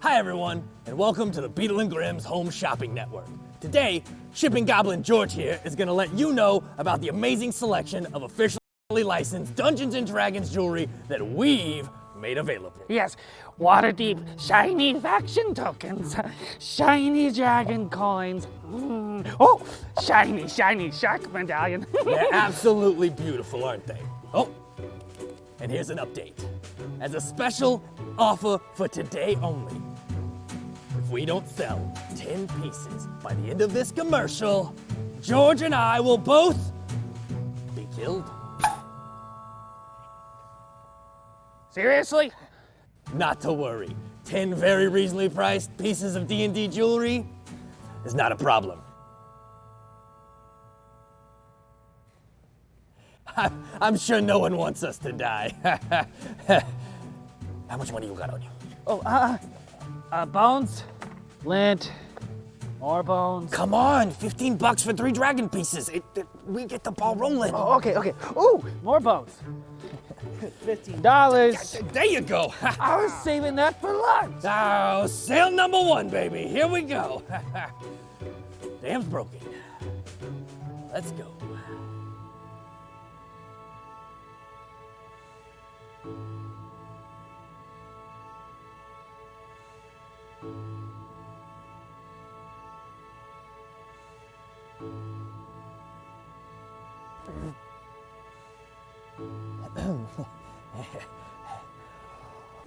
Hi everyone, and welcome to the Beetle and Grimm's Home Shopping Network. Today, Shipping Goblin George here is gonna let you know about the amazing selection of officially licensed Dungeons & Dragons jewelry that we've made available. Yes, water-deep, shiny faction tokens, shiny dragon coins. Oh, shiny shark medallion. They're absolutely beautiful, aren't they? Oh, and here's an update. As a special offer for today only, if we don't sell 10 pieces by the end of this commercial, George and I will both be killed. Seriously? Not to worry. 10 very reasonably priced pieces of D&D jewelry is not a problem. I'm sure no one wants us to die. How much money you got on you? Oh, bones, lint, more bones. Come on, $15 for 3 dragon pieces. We get the ball rolling. Oh, okay. Ooh, more bones. $15. There you go. I was saving that for lunch. Oh, sale number 1, baby. Here we go. Dam's broken. Let's go.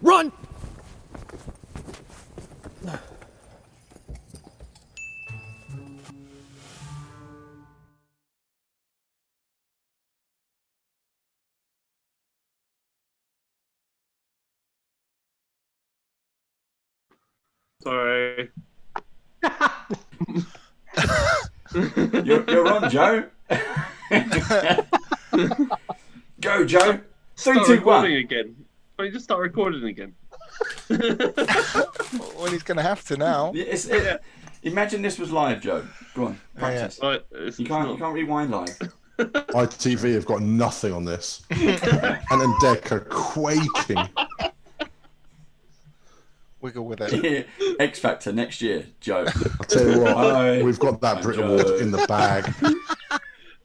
Run! Sorry. You're on, Joe. Go, Joe. 3, 2, 1. Again. Why don't you just start recording again? Well, he's going to have to now. Imagine this was live, Joe. Go on, practice. Yeah. You can't rewind live. ITV have got nothing on this. And Deck are quaking. Wiggle with it. X Factor next year, Joe. I'll tell you what, we've got that Brit Award in the bag.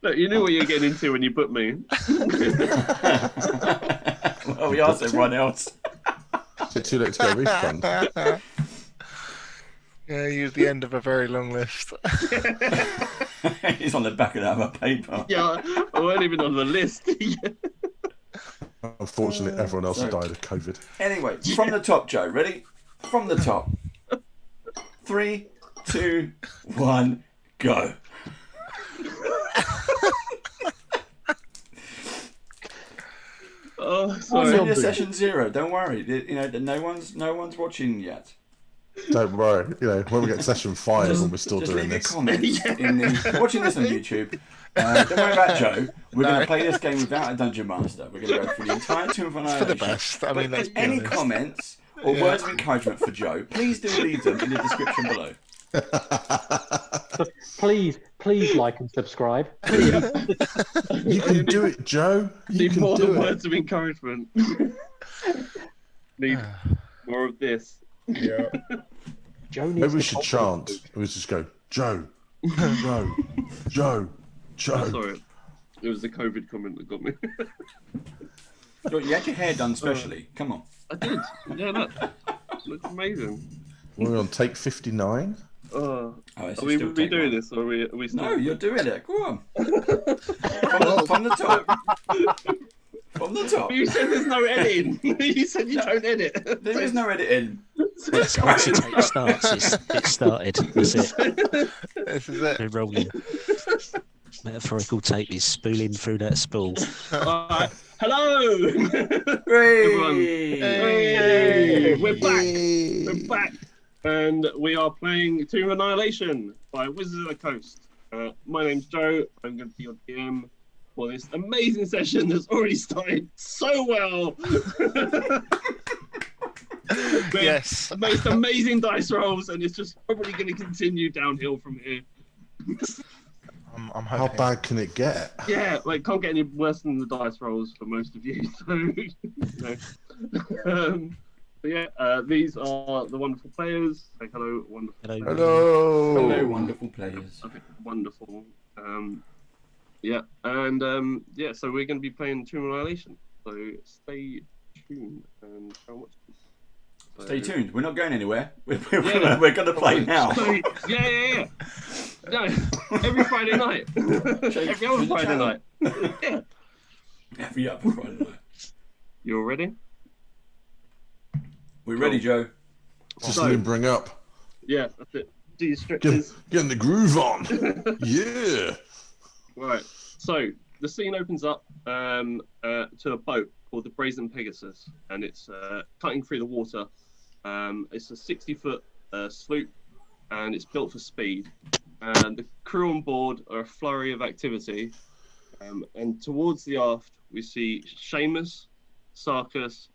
Look, you knew what you were getting into when you put me. Well, we asked everyone else. Is it too late to get a refund? Yeah, use the end of a very long list. He's on the back of that other paper. Yeah, I weren't even on the list. Unfortunately, everyone else has died of COVID. Anyway, from the top, Joe. Ready? From the top. 3, 2, 1, go. Oh, sorry. It's only session 0. Don't worry. No one's watching yet. Don't worry. When we get session 5 and we're still Just doing leave this. your comments watching this on YouTube. Don't worry about Joe. We're going to play this game without a dungeon master. We're going to go through the entire Tomb of Annihilation. For the best. I mean, let's be any honest. comments or words of encouragement for Joe, please do leave them in the description below. Please like and subscribe. You can do it, Joe. You Need can more do than it. words of encouragement. Need more of this. Yeah. Joe needs Maybe we to should chant. We just go, Joe, Joe, Joe, Joe. Sorry. It was the COVID comment that got me. Look, you had your hair done specially. Come on. I did. Yeah, look. Looks amazing. We're on take 59. Are It's we still take redoing one. this or are we still... No, you're doing it. Go on. From the top. From the top. You said there's no editing. You said you don't edit. There is no editing. Once the tape starts, it's started. That's it. This is it. We're rolling. Metaphorical tape is spooling through that spool. Hello! Everyone. Hey! We're back! And we are playing Tomb of Annihilation by Wizards of the Coast. My name's Joe. I'm going to be your DM for this amazing session that's already started so well. Yes. Most amazing dice rolls, and it's just probably going to continue downhill from here. I'm How hoping. bad can it get? Yeah, like can't get any worse than the dice rolls for most of you. So, but these are the wonderful players. Say hello, wonderful. Hello. Hello. Hello, wonderful players. Okay, wonderful. So we're going to be playing Tomb of Annihilation. So stay tuned and try and watch. Stay tuned. We're not going anywhere. We're Yeah. going to play now. Yeah. No, every Friday night. Every other Friday night. Yeah. Every other Friday night. You all ready? We're ready, Joe. Just limbering up. Yeah, that's it. Do your stretches. Getting the groove on. Yeah. Right. So the scene opens up to a boat called the Brazen Pegasus, and it's cutting through the water. It's a 60-foot sloop, and it's built for speed. And the crew on board are a flurry of activity. And towards the aft, we see Seamus, Sarkis,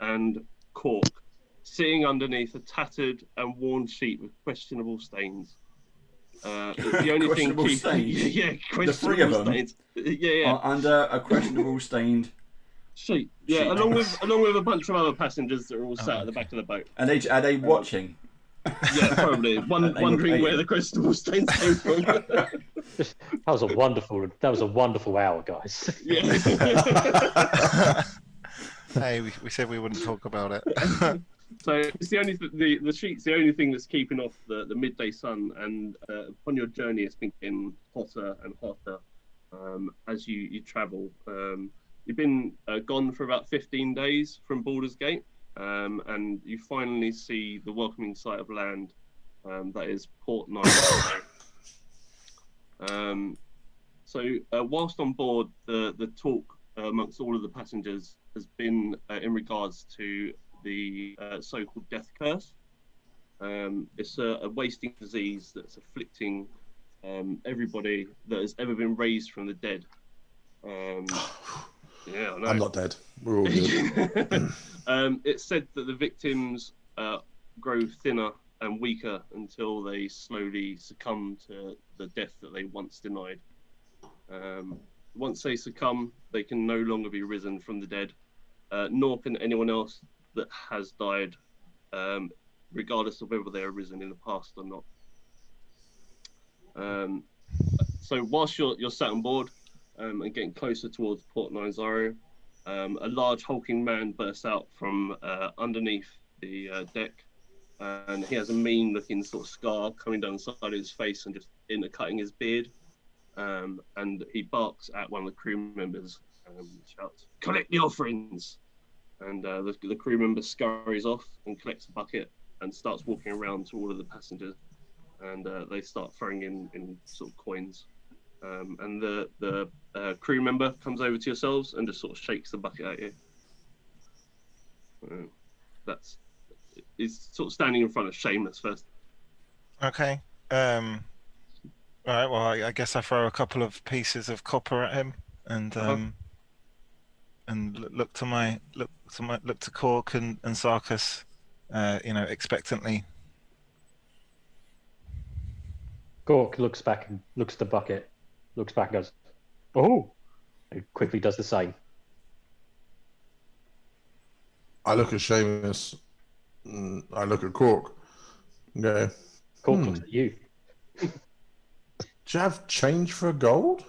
and Cork sitting underneath a tattered and worn sheet with questionable stains. It's the only thing Questionable stains? Yeah, questionable The three of them? stains. Yeah. Under a questionable stained. Sheet. Yeah, Sheet. along with a bunch of other passengers that are all sat at the back of the boat. Are they watching? Yeah, probably. Wondering where the questionable stains came from. That was a wonderful hour, guys. Yeah. Hey, we said we wouldn't talk about it. So it's the only the sheet's the only thing that's keeping off the midday sun, and upon your journey, it's been getting hotter and hotter as you travel. You've been gone for about 15 days from Baldur's Gate, and you finally see the welcoming sight of land that is Port 9. Whilst on board, the talk amongst all of the passengers has been in regards to the so-called death curse. It's a wasting disease that's afflicting everybody that has ever been raised from the dead. Yeah, I know. I'm not dead. We're all good. It's said that the victims grow thinner and weaker until they slowly succumb to the death that they once denied. Once they succumb, they can no longer be risen from the dead, nor can anyone else that has died, regardless of whether they are risen in the past or not. So whilst you're sat on board and getting closer towards Port 9, a large hulking man bursts out from underneath the deck, and he has a mean-looking sort of scar coming down the side of his face and just intercutting his beard. And he barks at one of the crew members and shouts, "Collect the offerings!" And the crew member scurries off and collects a bucket and starts walking around to all of the passengers, and they start throwing in sort of coins. And the crew member comes over to yourselves and just sort of shakes the bucket at you. He's sort of standing in front of Seamus first. Okay. All right. Well, I guess I throw a couple of pieces of copper at him, and look to Cork and Sarkis, expectantly. Gork looks back and looks at the bucket, looks back and goes, "Oh!" and quickly does the same. I look at Seamus. I look at Cork. Okay. Gork looks at you. Do you have change for gold?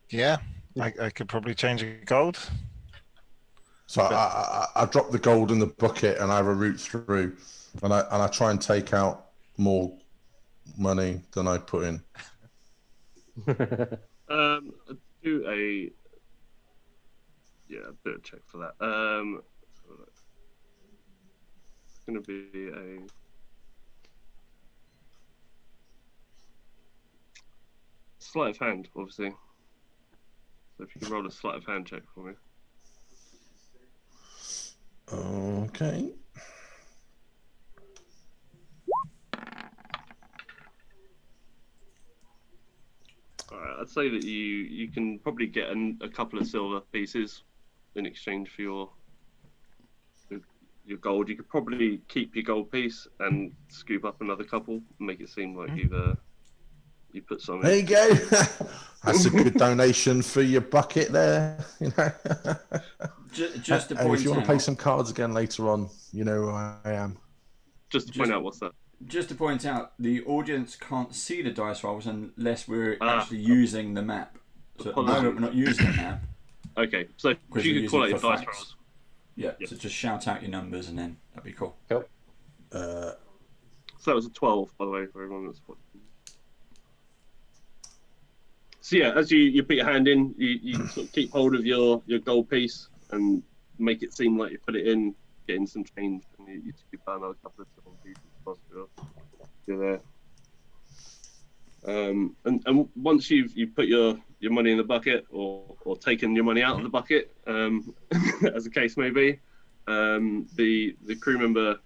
Yeah, I could probably change a gold. So I drop the gold in the bucket and I have a route through, and I try and take out more money than I put in. Do a check for that. It's going to be a sleight of hand, obviously. So if you can roll a sleight of hand check for me. Okay. Alright, I'd say that you can probably get a couple of silver pieces in exchange for your gold. You could probably keep your gold piece and scoop up another couple and make it seem like you put some in. There you go. That's a good donation for your bucket there. You know. Just to And point if you want out, to play some cards again later on, you know who I am. Just to point out, what's that? Just to point out, the audience can't see the dice rolls unless we're actually using the map. So at the moment, we're not using the map. Okay, so if you could call out your dice rolls. Yeah, so just shout out your numbers and then that'd be cool. Cool. So that was a 12, by the way, for everyone that's watching. So yeah, as you put your hand in, you sort of keep hold of your gold piece and make it seem like you put it in, get in some change, and you keep down another couple of silver pieces whilst you're there. And once you've put your money in the bucket or taken your money out of the bucket, as the case may be, the crew member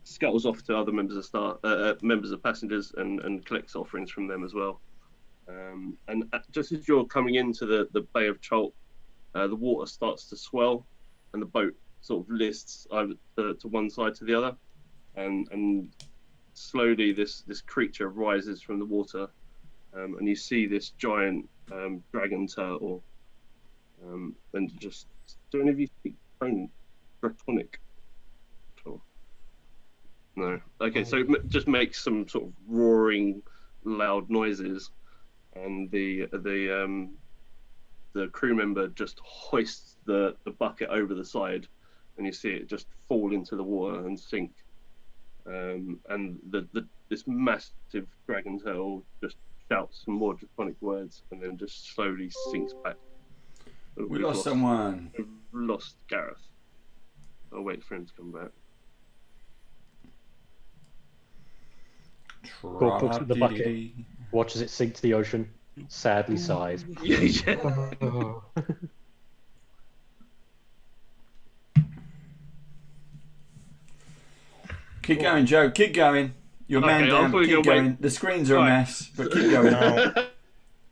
scuttles off to other members of passengers and collects offerings from them as well. And just as you're coming into the Bay of Chult, the water starts to swell, and the boat sort of lists either to one side to the other, and slowly this creature rises from the water, and you see this giant dragon turtle. And just, do any of you speak Draconic? No. Okay, so it just makes some sort of roaring, loud noises, and the crew member just hoists the bucket over the side, and you see it just fall into the water and sink. And this massive dragon turtle just shouts some more draconic words, and then just slowly sinks back. We lost someone. We've lost Gareth. I'll wait for him to come back. Cork looks at the bucket, watches it sink to the ocean, sadly sighs. Keep going, Joe. Keep going. You're man down, but keep going. The screens are a mess, but keep going. No,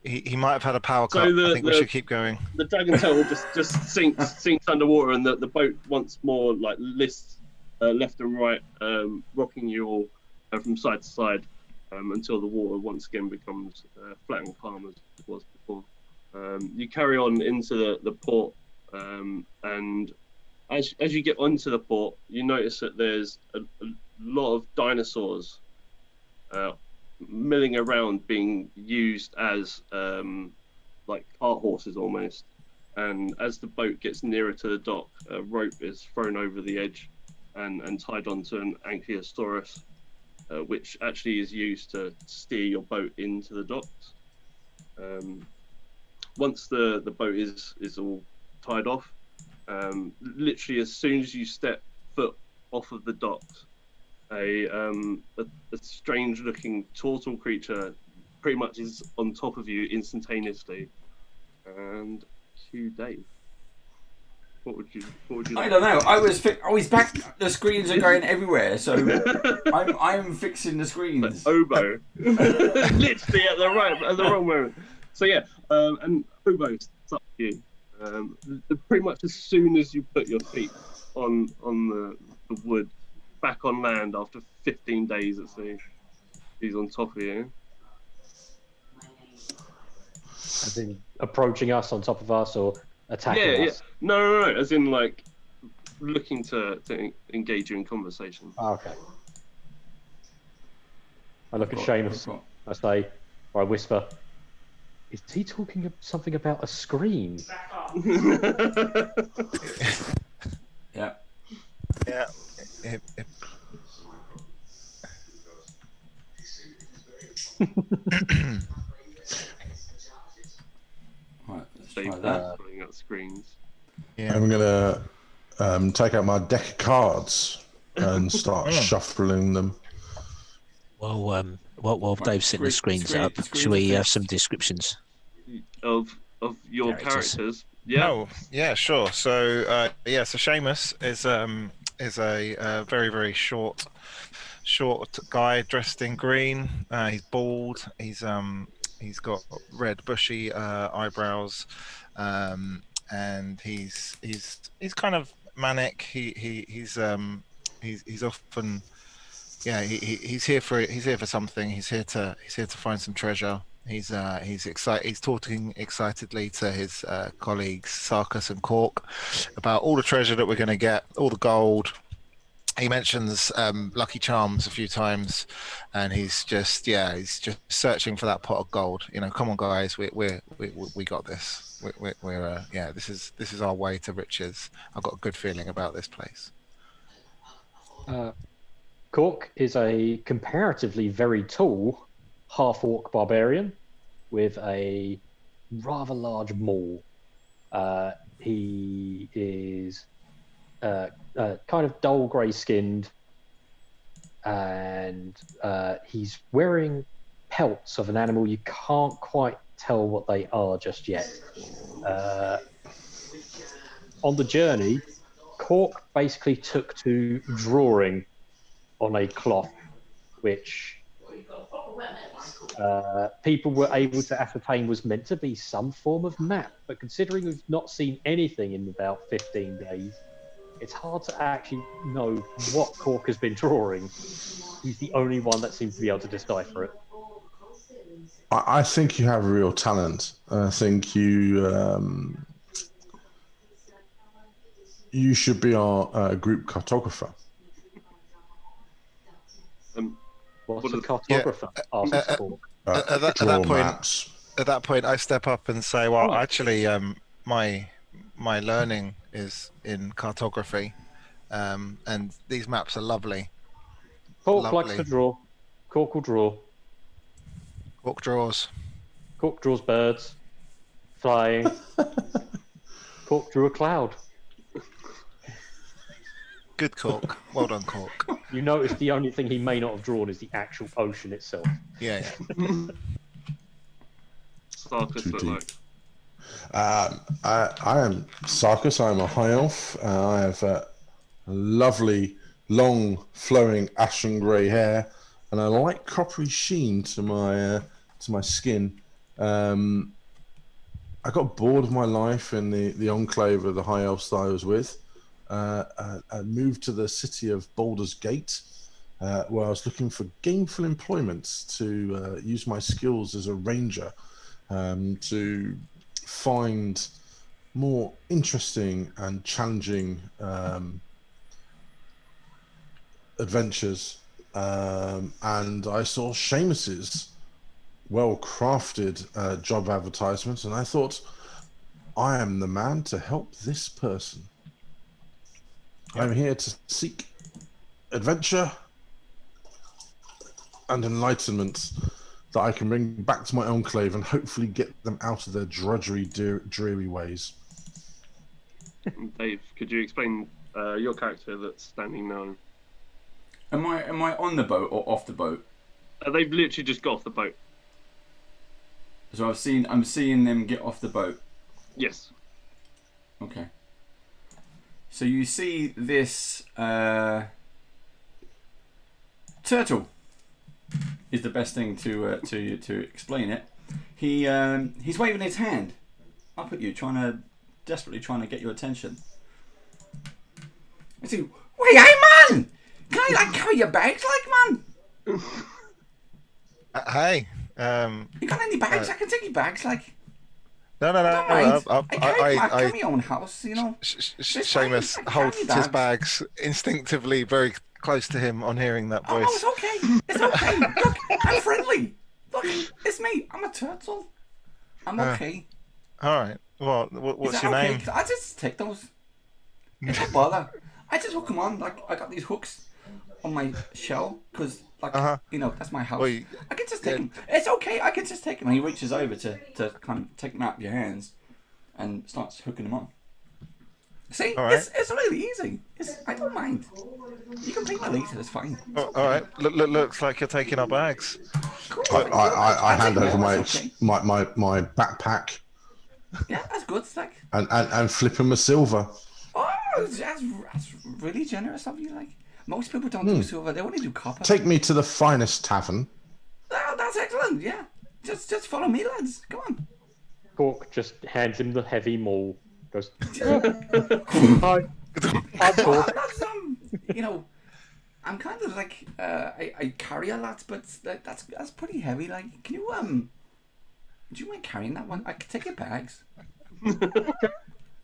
he might have had a power cut. I think we should keep going. The dragon turtle just sinks underwater, and the boat once more like lists left and right, rocking you all from side to side, until the water once again becomes flat and calm as it was before. You carry on into the port, and as you get onto the port, you notice that there's a lot of dinosaurs milling around, being used as like cart horses almost. And as the boat gets nearer to the dock, a rope is thrown over the edge and tied onto an Ankylosaurus, which actually is used to steer your boat into the docks. Once the boat is all tied off, literally as soon as you step foot off of the docks, a strange looking turtle creature pretty much is on top of you instantaneously. And cue Dave. What would you I don't know. I was back. The screens are going everywhere, so I'm fixing the screens. Oboe, literally at the wrong moment. So yeah, and Oboe, it's up to you. Pretty much as soon as you put your feet on the wood, back on land after 15 days at sea, he's on top of you. As in approaching us, on top of us, or attacking us? Yeah. No. As in like looking to engage you in conversation. Oh, okay. I look at Seamus. I say, or I whisper, "Is he talking something about a screen?" Yeah. Yeah. Right, let's try that. Putting out screens. Yeah. I'm gonna take out my deck of cards and start shuffling them. Well, while Dave's setting the screens up, should we have some descriptions Of your characters? Yeah. Oh, yeah, sure. So, so Seamus is a very, very short guy dressed in green. He's bald. He's got red bushy eyebrows, and he's kind of manic. He's often he's here for something. He's here to find some treasure. He's excited. He's talking excitedly to his colleagues Sarkis and Cork about all the treasure that we're going to get, all the gold. He mentions Lucky Charms a few times, and he's just searching for that pot of gold. You know, come on, guys, we got this. We're this is our way to riches. I've got a good feeling about this place. Cork is a comparatively very tall half-orc barbarian with a rather large maul. He is kind of dull grey-skinned, and he's wearing pelts of an animal you can't quite tell what they are just yet. On the journey, Cork basically took to drawing on a cloth, which people were able to ascertain was meant to be some form of map. But considering we've not seen anything in about 15 days, it's hard to actually know what Cork has been drawing. He's the only one that seems to be able to decipher it. I think you have a real talent. I think you should be our group cartographer. What's a cartographer? Asks Cork. At that point, I step up and say, "Well, actually, my learning is in cartography, and these maps are lovely." Cork likes to draw. Cork will draw. Cork draws. Cork draws birds flying. Cork drew a cloud. Good Cork. Well done, Cork. You notice the only thing he may not have drawn is the actual ocean itself. Yeah. Sarkis look like. I am Sarkis. I'm a high elf. I have lovely, long, flowing ashen grey hair, and a light coppery sheen to my skin. I got bored of my life in the enclave of the high elves that I was with. I moved to the city of Baldur's Gate, where I was looking for gainful employment to use my skills as a ranger to find more interesting and challenging adventures. And I saw Seamus's well-crafted job advertisement, and I thought, I am the man to help this person. I'm here to seek adventure and enlightenment that I can bring back to my enclave and hopefully get them out of their drudgery, dreary ways. Dave, could you explain your character that's standing now? Am I on the boat or off the boat? They've literally just got off the boat. So I'm seeing them get off the boat. Yes. Okay. So you see this turtle is the best thing to explain it. He's waving his hand up at you, desperately trying to get your attention. I say, "Wait, hey man! Can I carry your bags, man?" Hey. You got any bags? I can take your bags, No. I carry my own house, you know. Seamus holds his bags instinctively very close to him on hearing that voice. Oh, it's okay. It's okay. Look, I'm friendly. Look, it's me. I'm a turtle. I'm okay. All right. Well, what's your name? I just take those. It's no bother. I just hook them on. I got these hooks on my shell because, that's my house. Well, I can just take them. It's okay. I can just take them. And he reaches over to kind of take them out of your hands and starts hooking them on. See, right. It's really easy. I don't mind. You can take my later. It's fine. All right. Looks like you're taking our bags. Cool. I hand over my backpack. Yeah, that's good. And flip him a silver. Oh, that's really generous of you. Most people don't do silver; they only do copper. Take me to the finest tavern. Oh, that's excellent. Yeah, just follow me, lads. Come on. Cork just hands him the heavy maul. Goes. Hi. I'm Cork. That's I'm kind of I carry a lot, but that's pretty heavy. Can you Do you mind carrying that one? I can take your bags.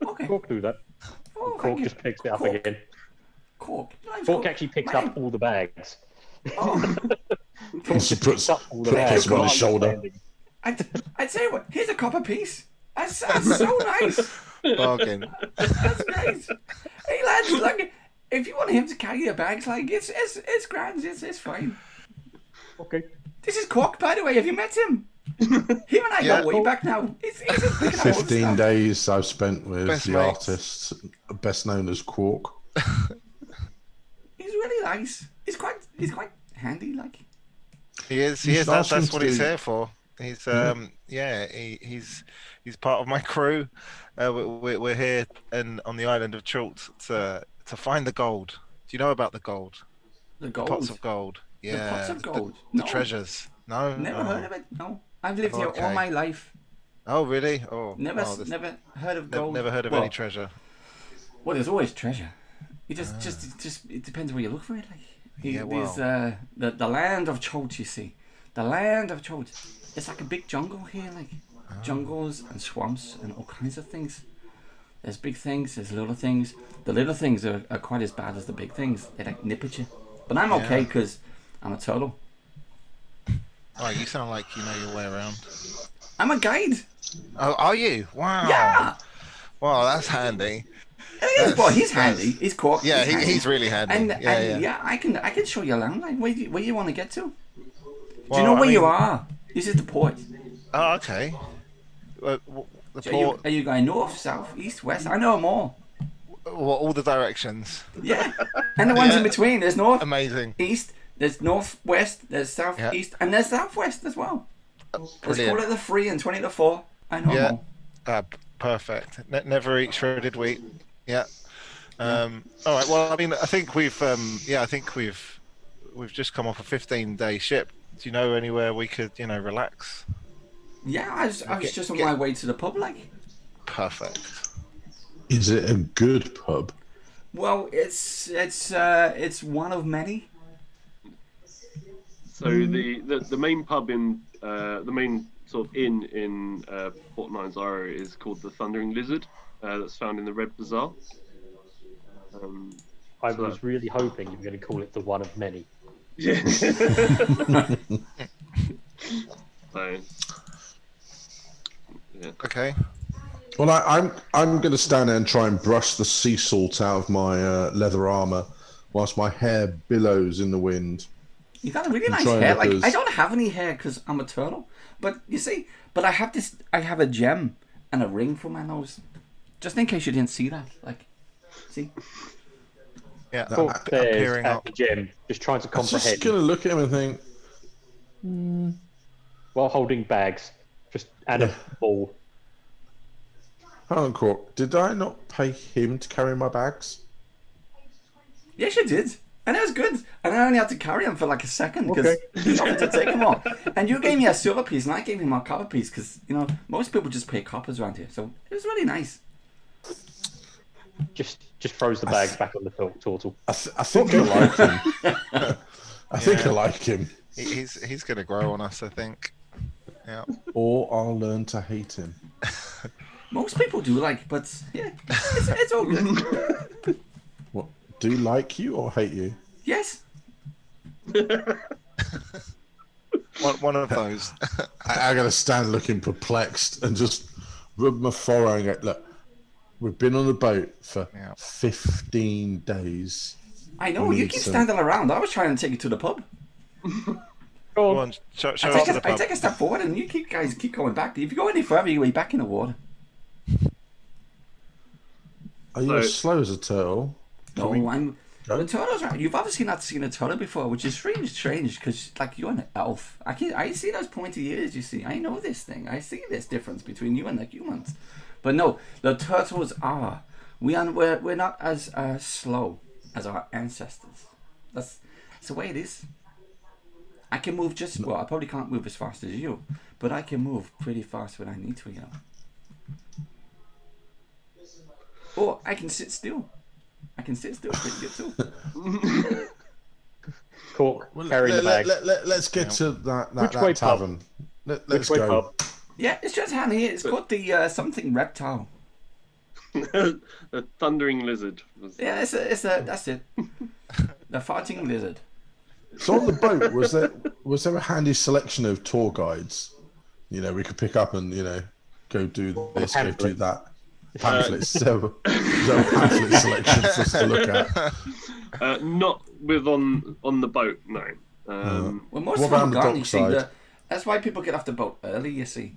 Okay. Cork do that. Oh, Cork just picks it up Cork. again. Cork. Cork actually picks up all the bags. Oh. Cork just picks up all the bags. Puts one on his shoulder. I'd say, what? Here's a copper piece. That's so nice. Bargain. That's great. Hey lads, like, if you want him to carry your bags, like, it's grand. It's fine. Okay. This is Cork, by the way. Have you met him? Him and I go way back now. He's just picking up old 15 stuff. days I've spent with Best the mates. artist, best known as Quark. He's really nice. He's quite handy, like. He is. You should ask him That's to what he's do- here for. He's he's part of my crew. We're here and on the island of Chult to find the gold. Do you know about the gold? The gold. Pots of gold. Yeah. pots of gold? The No. treasures. No. Never Oh. heard of it. No. I've lived here all Okay. my life. Oh really? Oh. Never oh, this- never heard of gold. Never heard of Well, any treasure. Well, there's always treasure. It just it depends where you look for it. Like, Yeah, there's the land of Chult. You see, the land of Chult. It's like a big jungle here, like jungles and swamps and all kinds of things. There's big things. There's little things. The little things are quite as bad as the big things. They like nip at you. But I'm okay because I'm a turtle. Oh, you sound like you know your way around. I'm a guide. Oh, are you? Wow. Yeah. Wow, that's handy. Well, he's handy. He's Cork. Yeah, he's handy. he's really handy. And, yeah. I can show you around. Like, where you want to get to? Do Well, you know I where you mean- are? This is the port. Oh, okay. The So port. are you going north, south, east, west? I know them all. All the directions. Yeah. And the ones in between. There's north, Amazing. east, there's northwest, there's southeast, and there's southwest as well. Let's call Brilliant. it the 3 and 20 to 4. I know them Yeah. all. Perfect. Never eat shredded wheat. Yeah. All right. Well, I mean, I think we've just come off a 15-day ship. Do you know anywhere we could, relax? Yeah, I was just on my way to the pub, like. Perfect. Is it a good pub? Well, it's one of many. So the main pub in the main sort of inn in Port Nyanzaru is called the Thundering Lizard. That's found in the Red Bazaar. I was really hoping you were going to call it the one of many. Yeah. So, yeah. Okay. Well, I'm going to stand there and try and brush the sea salt out of my leather armor, whilst my hair billows in the wind. You got a really nice trying hair. to Like, lose- I don't have any hair because I'm a turtle. But you see, I have a gem and a ring for my nose, just in case you didn't see that. Like, see? Yeah. Cork stares Appearing at up. the gem, just trying to I'm just comprehend going to look at him and think, while holding bags, just and a ball. hang on, Cork, did I not pay him to carry my bags? Yes, you did. And it was good. And I only had to carry them for like a second because he offered to take them all. And you gave me a silver piece and I gave him a copper piece because, most people just pay coppers around here. So it was really nice. Just throws the bags back on the turtle. I think I like him. I think I like him. He's going to grow on us, I think. Yeah. Or I'll learn to hate him. Most people do but yeah, it's all good. What, do like you or hate you? Yes. One of those. I got to stand looking perplexed and just rub my forehead and go, look, we've been on the boat for 15 days. I know, We you need keep some- standing around. I was trying to take you to the pub. Go on, show I us to the take pub. a step forward and you guys keep going back. If you go any further, you'll be back in the water. Are you as slow as a turtle? No, I'm... go? The turtles are... You've obviously not seen a turtle before, which is strange, because, you're an elf. I see those pointy ears, you see. I know this thing. I see this difference between you and the humans. But no, the turtles are. We're not as slow as our ancestors. That's the way it is. I can move I probably can't move as fast as you, but I can move pretty fast when I need to, Or I can sit still. I can sit still pretty good too. Cork carrying the bags. Let's get to that Which way, tavern. Let's Which way, go. pub? Yeah, it's just handy. It's got the something reptile. The thundering lizard. Yeah, that's it. The farting lizard. So on the boat, was there a handy selection of tour guides? We could pick up and go do this, go do that. Pamphlets. So there a pamphlet selection for us to look at? Not with on the boat, no. Well, most of them gone. You see, that's why people get off the boat early. You see,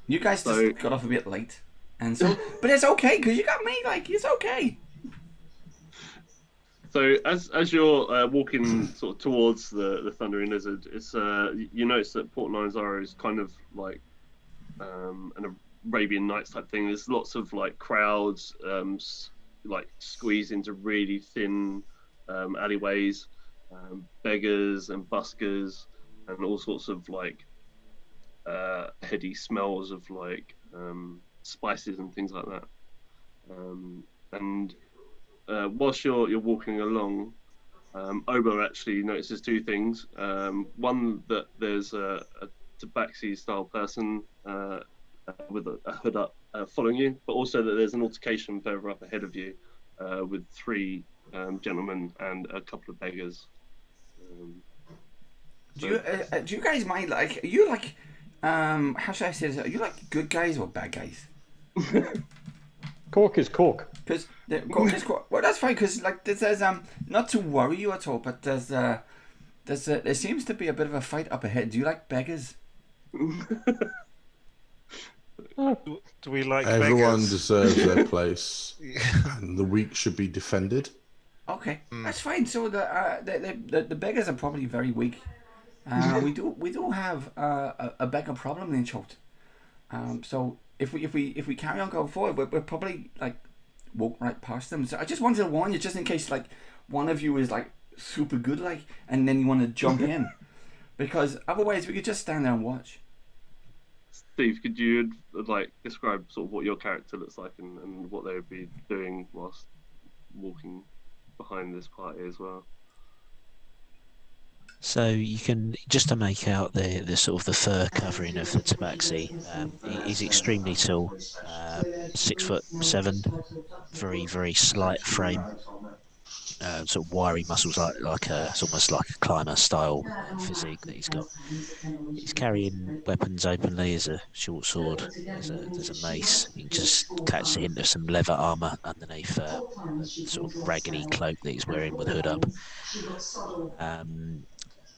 you guys just got off a bit late, and so, but it's okay because you got me. Like, it's okay. So as you're walking sort of towards the thundering lizard, it's you notice that Port Nyanzara is kind of like an Arabian Nights type thing. There's lots of like crowds, like squeezed into really thin alleyways, beggars and buskers, and all sorts of like heady smells of like spices and things like that. And whilst you're walking along, Obo actually notices two things. One, that there's a tabaxi style person with a hood up following you, but also that there's an altercation further up ahead of you with three gentlemen and a couple of beggars. Do you guys mind, like, are you like how should I say this? Are you like good guys or bad guys? Cork is cork. Because cork is cork. Well, that's fine. Because like there's not to worry you at all, but there seems to be a bit of a fight up ahead. Do you like beggars? Do we like Everyone beggars? deserves their place, and the weak should be defended. Okay, that's fine. So the beggars are probably very weak. We do have a beggar problem in Chult. So if we carry on going forward, we'll probably like walk right past them. So I just wanted to warn you, just in case like one of you is like super good, like, and then you want to jump in, because otherwise we could just stand there and watch. Steve, could you like describe sort of what your character looks like and what they would be doing whilst walking behind this party as well? So you can, just to make out the sort of the fur covering of the tabaxi, he's extremely tall, 6'7", very very slight frame, sort of wiry muscles, like it's almost like a climber style physique that he's got. He's carrying weapons openly. As a short sword, there's a mace. You can just catch the hint of some leather armour underneath the sort of raggedy cloak that he's wearing with hood up.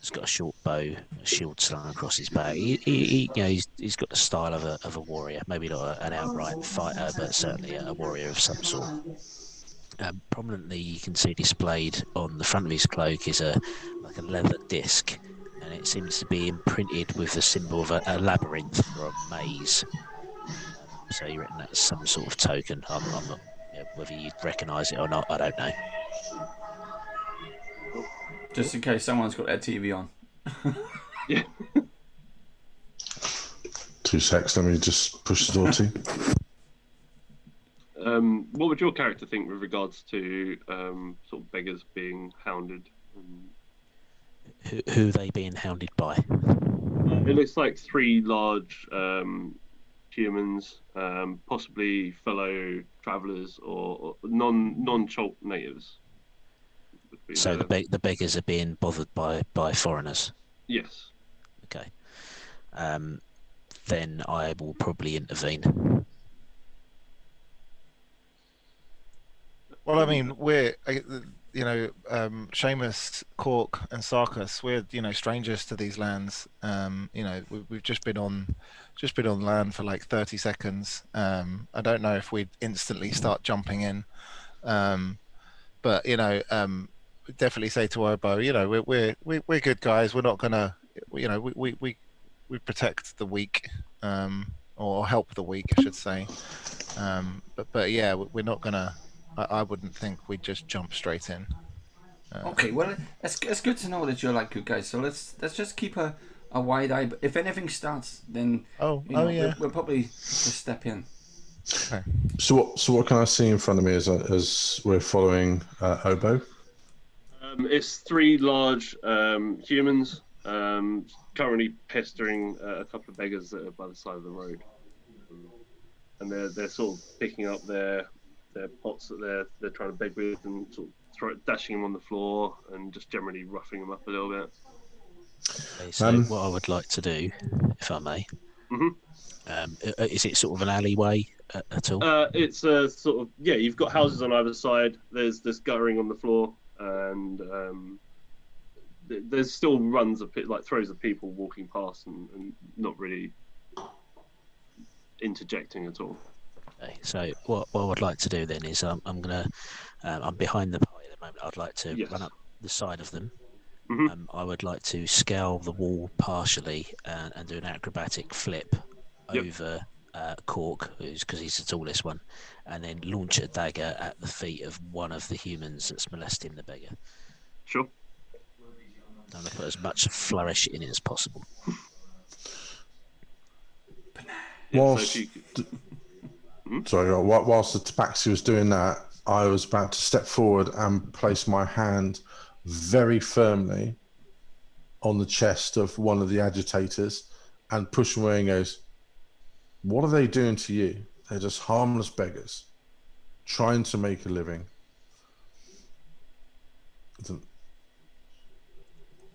He's got a short bow, a shield slung across his back. He's got the style of a warrior. Maybe not an outright fighter, but certainly a warrior of some sort. Prominently, you can see displayed on the front of his cloak is a leather disc, and it seems to be imprinted with the symbol of a labyrinth or a maze. So you reckon that's some sort of token? I'm not, whether you'd recognise it or not, I don't know. Just in case someone's got their TV on. Yeah. 2 secs, let me just push the door to. What would your character think with regards to sort of beggars being hounded? Who are they being hounded by? It looks like three large humans, possibly fellow travellers or non-Chult natives. So the beggars are being bothered by foreigners? Yes. Okay. Then I will probably intervene. Well, I mean, we're, Seamus, Cork, and Sarkis. We're, strangers to these lands. We've just been on land for like 30 seconds. I don't know if we'd instantly start jumping in, but definitely say to Obo, we're good guys. We're not gonna, we protect the weak, or help the weak, I should say. But yeah, we're not gonna. I wouldn't think we'd just jump straight in. Okay, well, it's good to know that you're like good guys. So let's just keep a wide eye. But if anything starts, then yeah, we'll probably just step in. Okay. So what can I see in front of me as we're following Obo? It's three large humans, kind currently pestering a couple of beggars that are by the side of the road, and they're sort of picking up their pots that they're trying to beg with and sort of dashing them on the floor and just generally roughing them up a little bit. Okay, so what I would like to do, if I may, is it sort of an alleyway at all? It's sort of you've got houses on either side. There's guttering on the floor, and there's still runs of throws of people walking past and not really interjecting at all. Okay, so what I would like to do then is I'm behind the party at the moment. I'd like to run up the side of them. I would like to scale the wall partially and do an acrobatic flip over Cork, because he's the tallest one, and then launch a dagger at the feet of one of the humans that's molesting the beggar. Sure. I'm going to put as much flourish in it as possible. Whilst the Tabaxi was doing that, I was about to step forward and place my hand very firmly on the chest of one of the agitators and push away and goes, "What are they doing to you? They're just harmless beggars trying to make a living."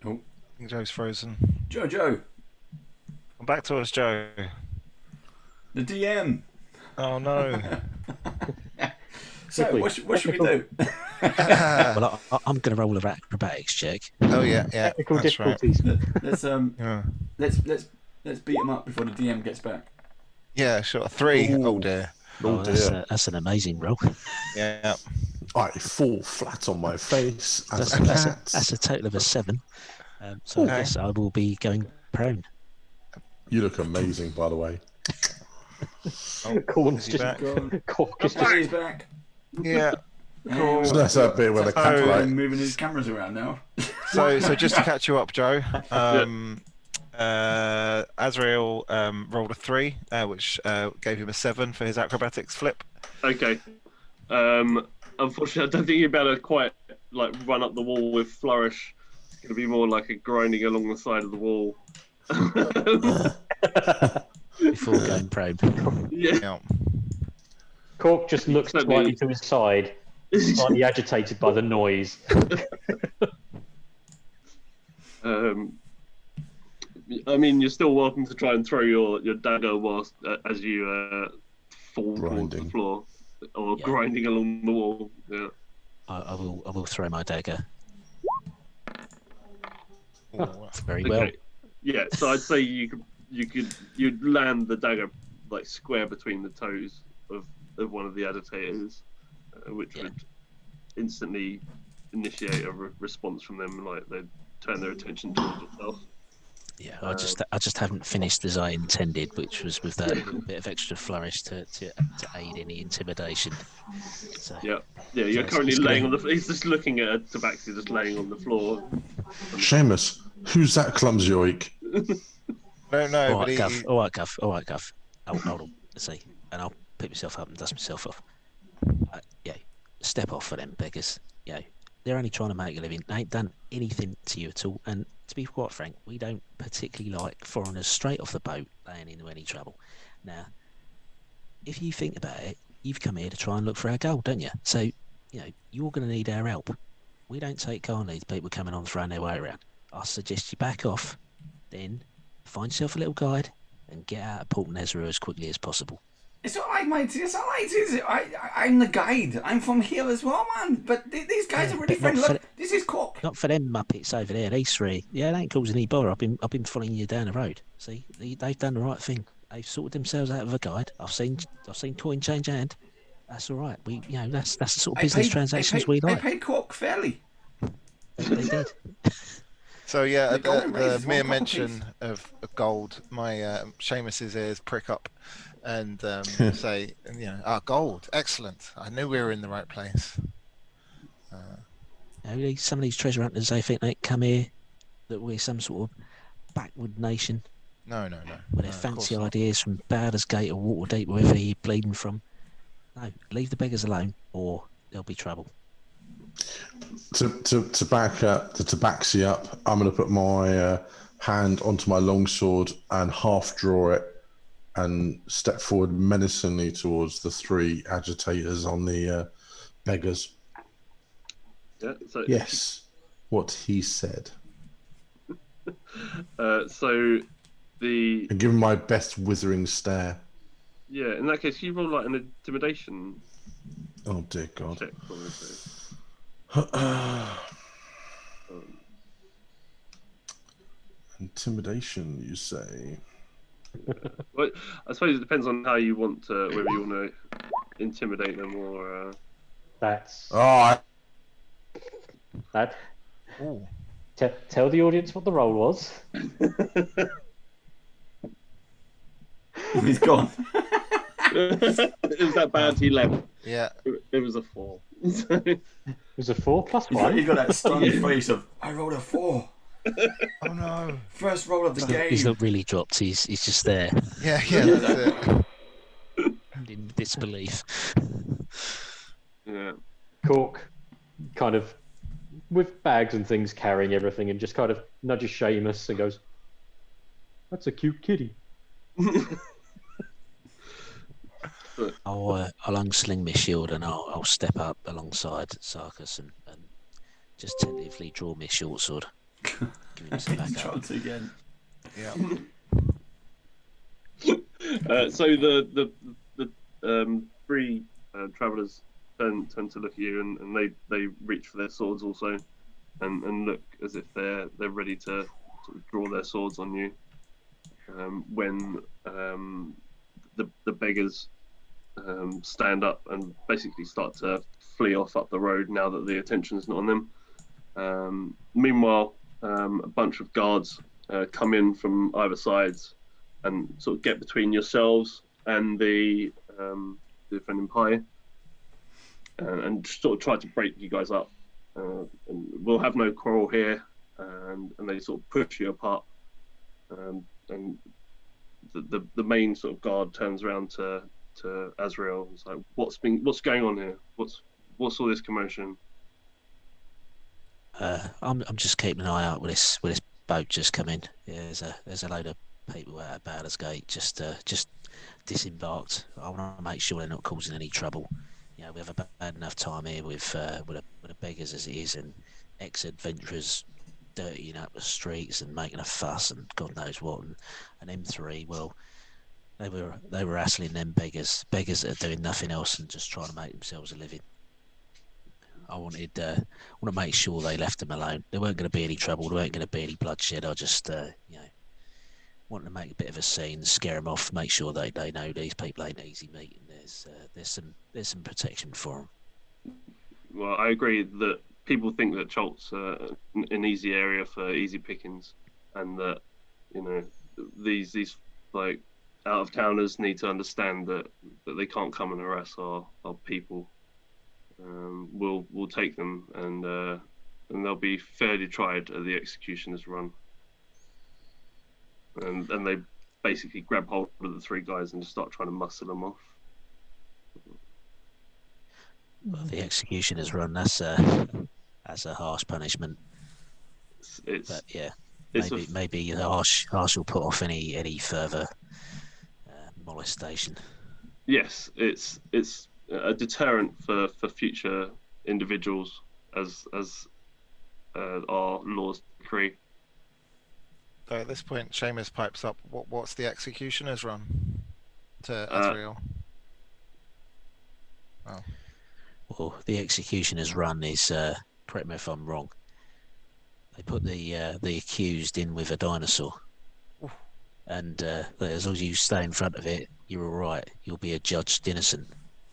Oh, I think Joe's frozen. Joe. Come back to us, Joe. The DM. Oh no. So what should we do? Well, I'm going to roll an acrobatics check. Oh yeah. Technical That's difficulties. right. Let's beat him up before the DM gets back. Yeah, sure. 3. Ooh. Oh dear. Oh dear. That's an amazing roll. Yeah. I fall flat on my face as That's a total of a 7. So I guess I will be going prone. You look amazing, by the way. Corn's is he just back? Cork is He's back. Yeah. Cool. So that's that bit where the cat right. Moving his cameras around now. So just to catch you up, Joe. Azrael rolled a 3, which gave him a 7 for his acrobatics flip. Okay. Unfortunately, I don't think you're better quite run up the wall with flourish. It's going to be more like a grinding along the side of the wall. Before going prone. Yeah. Cork just looks slightly to his side, slightly agitated by the noise. I mean, you're still welcome to try and throw your dagger whilst as you fall towards the floor or grinding along the wall. Yeah. I will throw my dagger. Very Okay. well. Yeah, so I'd say you'd land the dagger square between the toes of one of the agitators, which would instantly initiate a response from them, they'd turn their attention towards yourself. Yeah, I just haven't finished as I intended, which was with that little bit of extra flourish to aid any intimidation. So, you're currently laying on the floor. He's just looking at a Tabaxi just laying on the floor. Seamus, who's that clumsy oik? I don't know, all right, Gov. Hold on. Let's see. And I'll pick myself up and dust myself off. Step off for them beggars. They're only trying to make a living. They ain't done anything to you at all. And to be quite frank, we don't particularly like foreigners straight off the boat laying into any trouble. Now, if you think about it, you've come here to try and look for our gold, don't you? So, you're going to need our help. We don't take kindly to people coming on throwing their way around. I suggest you back off, then find yourself a little guide and get out of Port Nezra as quickly as possible. It's alright, mate. It's alright. I'm the guide. I'm from here as well, man. But these guys are really friendly. Look, this is Cork. Not for them muppets over there. These 3. Yeah, they ain't causing any bother. I've been following you down the road. See, they've done the right thing. They've sorted themselves out of a guide. I've seen coin change hand. That's all right. That's the sort of business transactions we like. I paid Cork fairly. They did. So the mere mention of gold, my Seamus's ears prick up and say, gold, excellent. I knew we were in the right place. Some of these treasure hunters, they think they come here that we're some sort of backward nation. No. With their fancy ideas from Baldur's Gate or Waterdeep, wherever you're bleeding from. No, leave the beggars alone, or there'll be trouble. To back the Tabaxi up, I'm going to put my hand onto my longsword and half draw it and step forward menacingly towards the three agitators on the beggars. Yeah. So yes, what he said. So the. And give him my best withering stare. Yeah. In that case, you roll like an intimidation. Oh dear God. Check for me, please. Intimidation, you say? Well, I suppose it depends on how you want to, whether you want to intimidate them or. That's Oh. that. Tell the audience what the roll was. He's gone. It was that bad. He left. Yeah. It was a 4. It was a 4 plus 1. You got that stunned face of I rolled a 4. Oh no! First roll of the game. He's not really dropped. He's just there. Yeah, that's it. In disbelief. Yeah. Cork, kind of, with bags and things carrying everything, and just kind of nudges Seamus and goes, "That's a cute kitty." I'll unsling my shield and I'll step up alongside Sarkis and just tentatively draw my short sword. Give him some backup. Chult again. Yeah. So the three travellers turn to look at you, and they reach for their swords also, and look as if they're ready to sort of draw their swords on you. When the beggars stand up and basically start to flee off up the road now that the attention's not on them. Meanwhile, a bunch of guards come in from either sides and sort of get between yourselves and the defending pie, and sort of try to break you guys up. And we'll have no quarrel here, and they sort of push you apart. And the main sort of guard turns around to Azrael. It's like, what's going on here? What's all this commotion? I'm just keeping an eye out with this boat just come in. Yeah, there's a load of people out at Bowler's Gate just disembarked. I want to make sure they're not causing any trouble. You know, we have a bad enough time here with the beggars as it is, and ex-adventurers dirtying up the streets and making a fuss and God knows what. And M3, well, they were hassling them beggars that are doing nothing else and just trying to make themselves a living. I want to make sure they left them alone. There weren't going to be any trouble. There weren't going to be any bloodshed. I just, wanted to make a bit of a scene, scare them off, make sure they know these people ain't easy meat, and there's some protection for them. Well, I agree that people think that Chult's an easy area for easy pickings, and that these like out of towners need to understand that they can't come and harass our people. We'll take them, and they'll be fairly tried at the executioner's run. And they basically grab hold of the three guys and just start trying to muscle them off. Well, the executioner's run, that's a harsh punishment. But yeah, maybe the harsh will put off any further molestation. Yes, it's a deterrent for future individuals, as our laws decree. So at this point, Seamus pipes up. What's the executioner's run to Azrael? Oh. Well, the executioner's run is, correct me if I'm wrong, they put the accused in with a dinosaur. Oof. And as long as you stay in front of it, you're all right. You'll be adjudged innocent.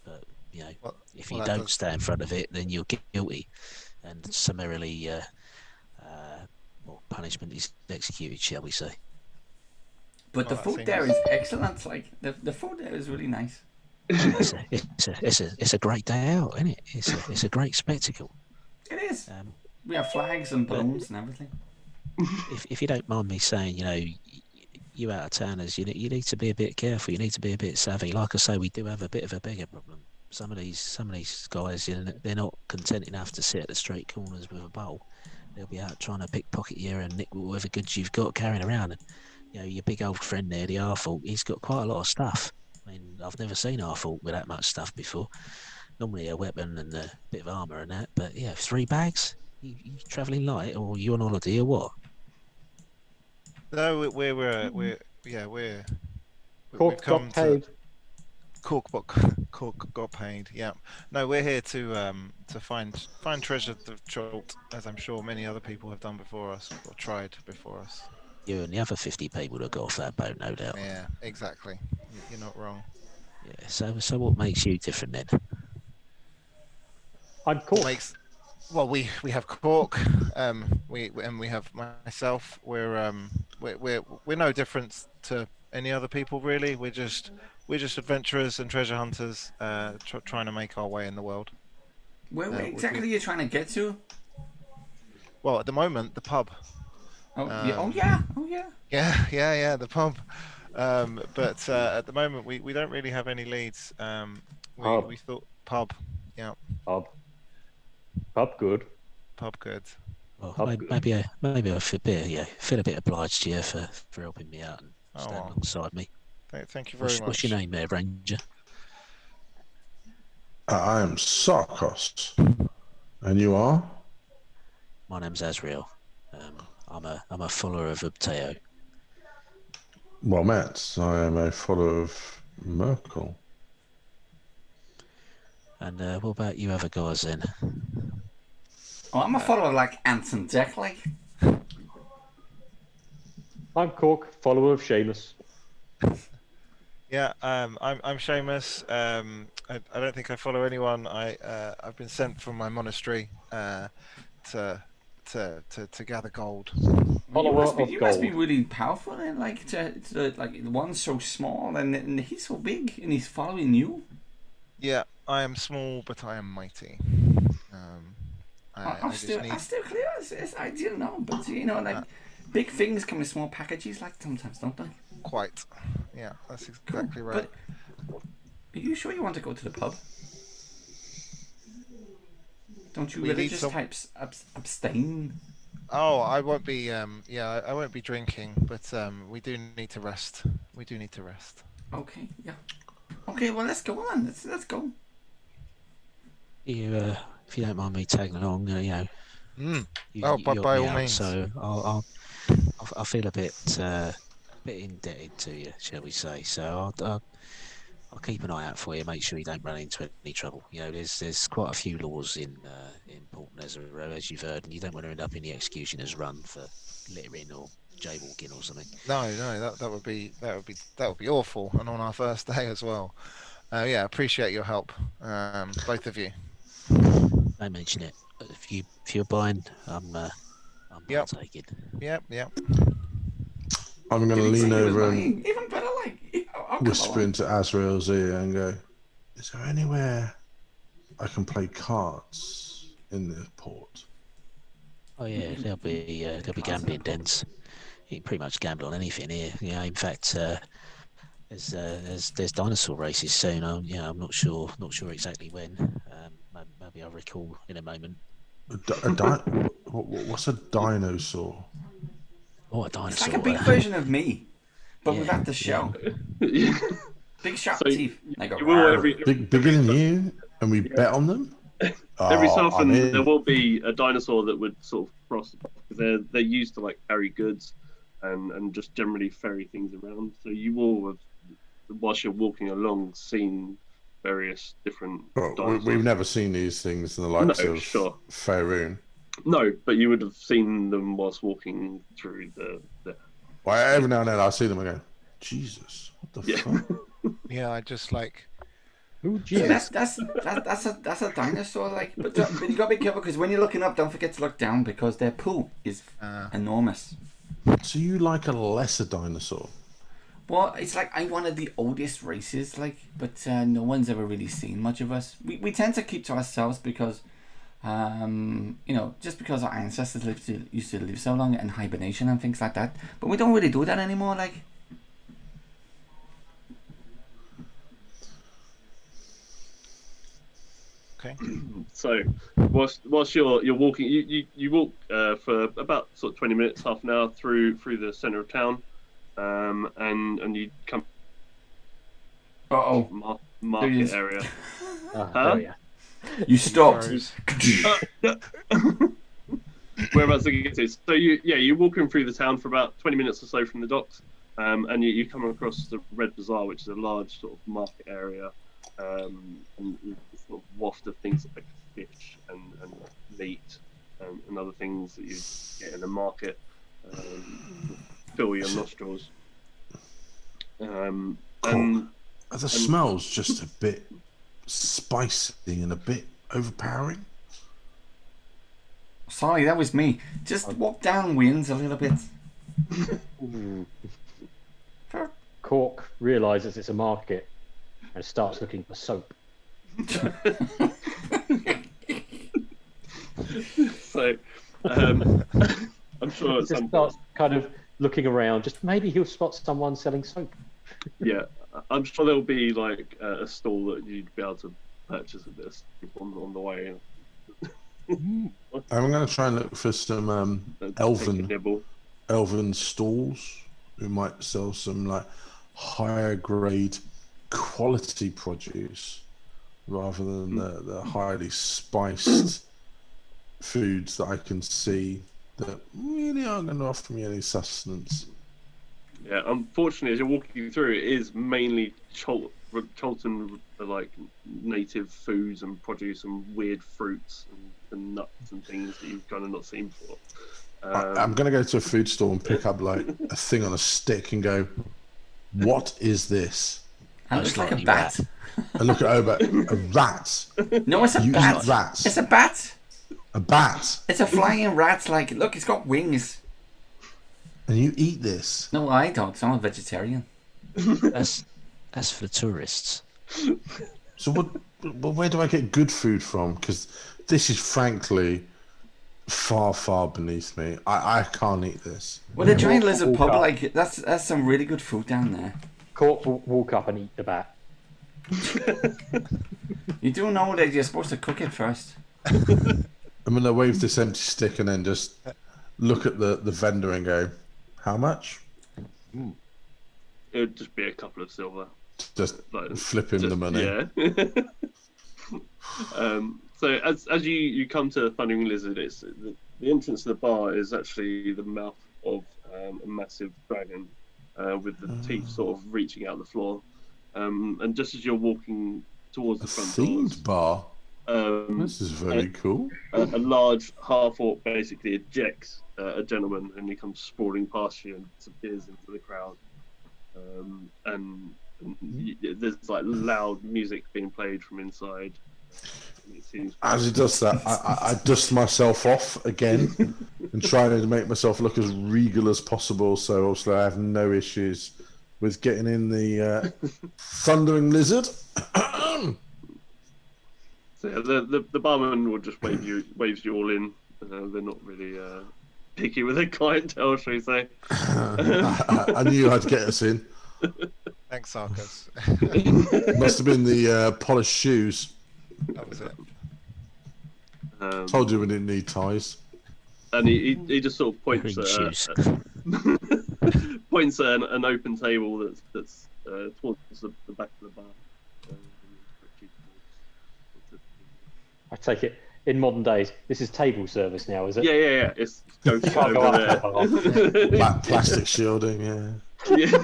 But if you don't stay in front of it, then you're guilty, and summarily, punishment is executed, shall we say? But the food there is excellent. Like the food there is really nice. It's a great day out, isn't it? It's a great spectacle. It is. We have flags and balloons and everything. If you don't mind me saying, you out of towners, you need to be a bit careful. You need to be a bit savvy. Like I say, we do have a bit of a beggar problem. Some of these guys, they're not content enough to sit at the street corners with a bowl. they'll be out trying to pickpocket you and nick whatever goods you've got carrying around. And your big old friend there, the Arthur, he's got quite a lot of stuff. I mean, I've never seen Arthur with that much stuff before. Normally a weapon and a bit of armor and that, but 3 bags. You travelling light, or you on holiday, or what? No, we've Cork come got paid. Cork got paid. Yeah. No, we're here to find treasure of Chult, as I'm sure many other people have done before us or tried before us. You and the other 50 people that got off that boat, no doubt. Yeah, exactly. You're not wrong. Yeah. So what makes you different then? I'm Cork. We have Cork. We have myself. We're no different to any other people really. We're just adventurers and treasure hunters, trying to make our way in the world. Where exactly are you trying to get to? Well, at the moment, the pub. Yeah, the pub. But at the moment, we don't really have any leads. We thought pub. Yeah. Pub good. Pub good. Well, maybe I feel a bit obliged to you for helping me out and standing alongside me. Thank you very much. What's your name there, Ranger? I am Sarkos. And you are? My name's Azrael. I'm a follower of Ubteo. Well, Matt, I am a follower of Merkel. And what about you other guys then? I'm a follower of like Anton Deck, like. I'm Cork, follower of Seamus. Yeah, I'm Seamus. I don't think I follow anyone. I've been sent from my monastery to gather gold. You must be really powerful, and like to one's so small and he's so big and he's following you. Yeah, I am small, but I am mighty. I'm still clear. I didn't know, but big things come in small packages, like sometimes, don't they? Quite. Yeah, that's exactly right. But are you sure you want to go to the pub? Don't you religious types abstain? Oh, I won't be. I won't be drinking, but we do need to rest. Okay. Yeah. Okay. Well, let's go on. Let's go. You, if you don't mind me tagging along, by all means. So I feel a bit indebted to you, shall we say? So I'll keep an eye out for you. Make sure you don't run into any trouble. There's quite a few laws in Port Nezero, as you've heard, and you don't want to end up in the executioner's run for littering or jaywalking or something. No, that would be awful, and on our first day as well. Appreciate your help, both of you. Don't mention it. If you're buying, I'm taking. Yep. I'm going to lean over and even better, whisper into Azrael's ear and go, "Is there anywhere I can play cards in the port?" Oh yeah, there'll be gambling dens. You can pretty much gamble on anything here. In fact, there's dinosaur races soon. I'm not sure exactly when. Maybe I'll recall in a moment. What's a dinosaur? Oh, a dinosaur. It's like a big version of me, but without the shell. Big sharp teeth. Bigger than you, and we bet on them. Every so often there will be a dinosaur that would sort of cross, because they're used to carry goods and just generally ferry things around. So you will have, whilst you're walking along, seen various different dinosaurs. We've never seen these things in the likes of Faerun. No, but you would have seen them whilst walking through the. Well, every now and then I see them and go, Jesus, what the fuck? Yeah, I just Oh, Jesus. That's a dinosaur, but you gotta be careful, because when you're looking up, don't forget to look down, because their poo is enormous. So you like a lesser dinosaur? Well, it's I'm one of the oldest races, but no one's ever really seen much of us. We tend to keep to ourselves because, just because our ancestors used to live so long in hibernation and things like that. But we don't really do that anymore, Okay. So, whilst you're walking, you walk for about sort of 20 minutes, half an hour through the centre of town, and you come. Market area. There we are. You stopped. Whereabouts to get to? So you're walking through the town for about 20 minutes or so from the docks, and you come across the Red Bazaar, which is a large sort of market area, and sort of waft of things like fish and meat and other things that you get in the market fill your nostrils. And the smell's just a bit spicy and a bit overpowering. Sorry, that was me. Just walk downwinds a little bit. Cork realizes it's a market and starts looking for soap. So, I'm sure He just starts kind of looking around. Just maybe he'll spot someone selling soap. Yeah, I'm sure there'll be like a stall that you'd be able to purchase a bit of soap on the way. I'm going to try and look for some elven stalls who might sell some like higher grade quality produce rather than the highly spiced foods that I can see that really aren't going to offer me any sustenance. Yeah, unfortunately, as you're walking through, it is mainly Chultan like native foods and produce and weird fruits and nuts and things that you've kind of not seen before. I'm going to go to a food store and pick up like a thing on a stick and go, what is this? It looks like a bat. And look at Oba, a rat. No, it's a You bat. eat rats. It's a bat. A bat. It's a flying rat. Like, look, it's got wings. And you eat this? No, I don't. I'm a vegetarian. That's for tourists. So where do I get good food from? Because this is frankly far, far beneath me. I can't eat this. Well, the giant lizard pub, like that's some really good food down there. Cork will walk up and eat the bat. You do know that you're supposed to cook it first. I'm gonna wave this empty stick and then just look at the vendor and go, how much? It would just be a couple of silver. Just like, flip him the money. Yeah. So as you come to Thundering Lizard, it's the entrance to the bar is actually the mouth of a massive dragon with the teeth sort of reaching out the floor. And just as you're walking towards the front themed doors, bar. This is very cool. A large half-orc basically ejects a gentleman, and he comes sprawling past you and disappears into the crowd. And there's like loud music being played from inside. As he does that, I dust myself off again and try to make myself look as regal as possible, so obviously I have no issues with getting in the Thundering Lizard. So yeah, the barman will just waves you all in. They're not really picky with their clientele, shall we say? I knew I'd get us in. Thanks, Sarkis. Must have been the polished shoes. That was it. Told you we didn't need ties. And he just sort of points points at an open table that's towards the back of the bar. I take it in modern days, this is table service now, is it? Yeah. It's go over there. Plastic shielding, yeah. Yeah.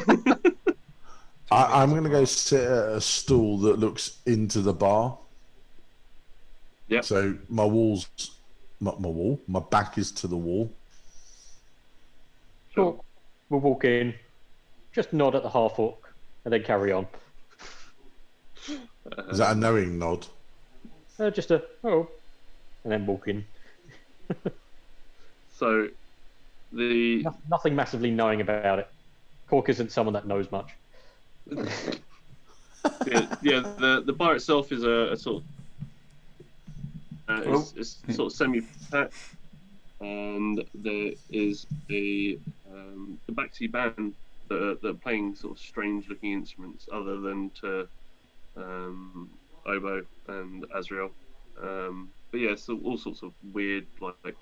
I'm going to go sit at a stool that looks into the bar. Yeah. So my back is to the wall. Sure. We'll walk in, just nod at the half-orc, and then carry on. Is that a knowing nod? Just a, and then walk in. So, Nothing massively knowing about it. Cork isn't someone that knows much. The bar itself is a sort of it's sort of semi-packed, and there is the backseat band that are playing sort of strange-looking instruments, other than to Obo and Azrael. But yeah, so all sorts of weird like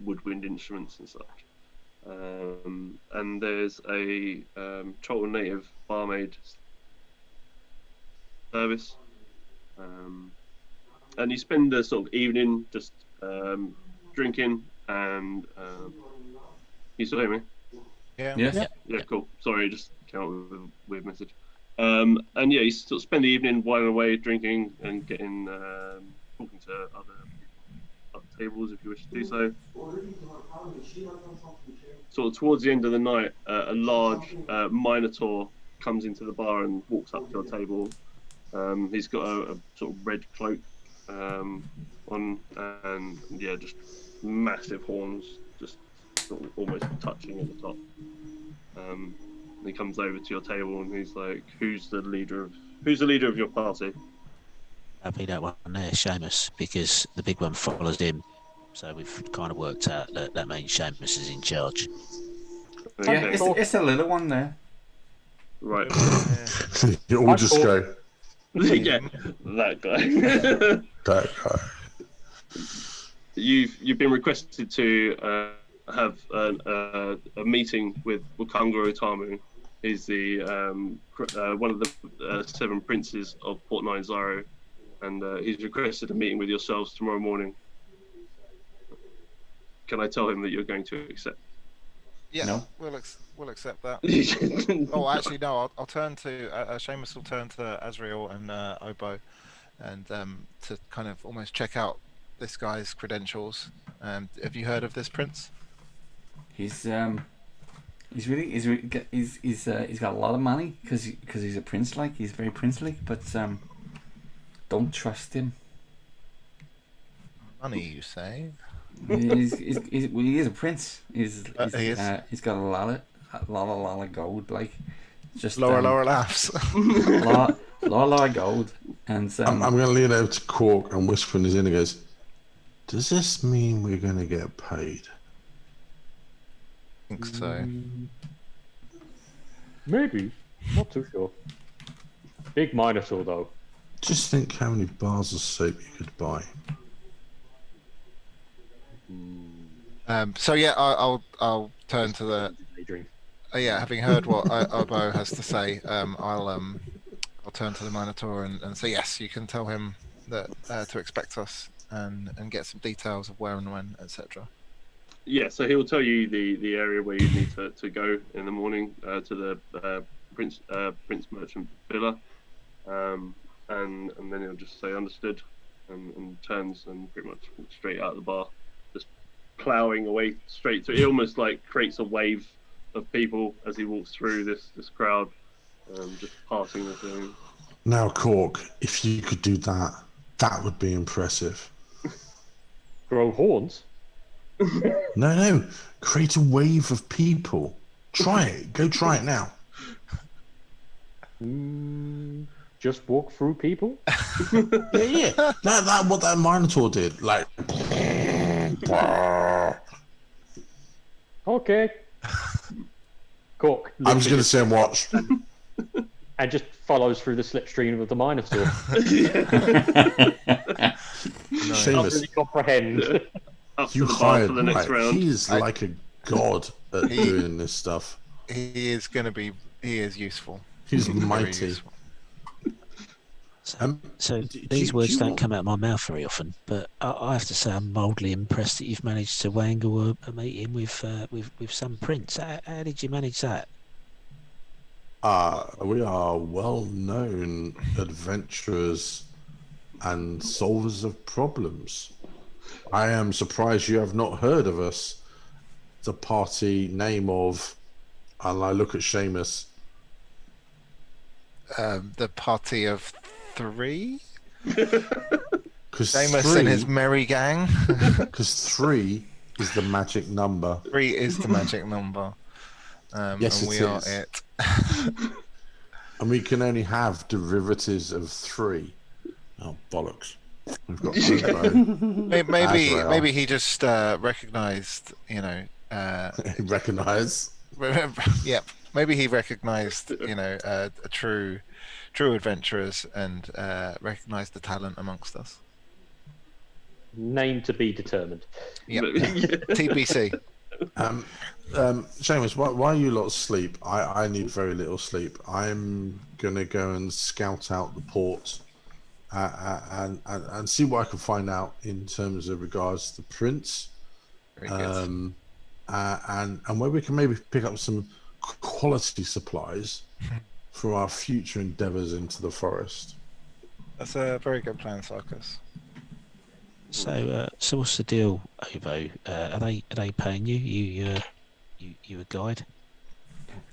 woodwind instruments and such. And there's a Chult native barmaid service. And you spend the sort of evening just drinking and you still hear me? Yeah. Yes. Yeah, cool. Sorry, just came up with a weird message. And yeah, you sort of spend the evening whiling away, drinking and getting talking to other tables if you wish to do so. Sort of towards the end of the night, a large minotaur comes into the bar and walks up to your table. He's got a sort of red cloak on, and yeah, just massive horns, just sort of almost touching at the top. He comes over to your table and he's like, "Who's the leader of your party?" That'd be that one there, Seamus, because the big one follows him. So we've kind of worked out that means Seamus is in charge. Yeah, it's a little one there. Right. You all just go. Yeah, that guy. That guy. You've been requested to have a meeting with Wakanga Otamu. He's the one of the 7 princes of Port 90, and he's requested a meeting with yourselves tomorrow morning. Can I tell him that you're going to accept? Yeah, No. we'll accept that. Oh, actually, no. I'll turn to Seamus. Will turn to Azrael and Obo, and to kind of almost check out this guy's credentials. Have you heard of this prince? He's got a lot of money because he's a prince. Like, he's very princely, but don't trust him. Money, you say? He is a prince. He is. He's got a lot of gold. Like, just lower laughs. lot of gold. And I'm going to lean over to Cork and whisper in his ear and he goes, "Does this mean we're going to get paid?" I think so. Maybe. Not too sure. Big Minotaur, though. Just think how many bars of soap you could buy. So yeah, I'll turn to the. Yeah, having heard what Obo has to say, I'll turn to the Minotaur and say yes. You can tell him that to expect us and get some details of where and when, etc. Yeah, so he'll tell you the area where you need to go in the morning to the Prince Merchant Villa, and then he'll just say understood, and turns and pretty much walks straight out of the bar, just ploughing away straight through. He almost like creates a wave of people as he walks through this crowd, just passing the thing. Now, Cork, if you could do that, that would be impressive. Grow horns? No. Create a wave of people. Try it. Go try it now. Just walk through people? Yeah. That what that Minotaur did. Like. Okay. Cork. I was going to say watch. And just follows through the slipstream of the Minotaur. Seamus, Can't really comprehend. You hired right. He's like a god at doing this stuff. He is useful. He's mighty. So these words don't come out of my mouth very often, but I have to say I'm mildly impressed that you've managed to wangle a meeting with some prince. How did you manage that? We are well-known adventurers and solvers of problems. I am surprised you have not heard of us. The party name of, and I look at Seamus. The party of 3? Because Seamus and his merry gang. Because 3 is the magic number. 3 is the magic number. Yes, and we are it. And we can only have derivatives of 3. Oh, bollocks. We've got maybe he just recognized, recognize. Yep. Maybe he recognized, a true adventurers and recognized the talent amongst us. Name to be determined. Yep. TBC. Seamus, why you lot sleep? I need very little sleep. I'm gonna go and scout out the port and see what I can find out in terms of regards to Prince, Very good. and where we can maybe pick up some quality supplies for our future endeavours into the forest. That's a very good plan, Sarkis. So what's the deal, Ovo? Are they paying you? You a guide?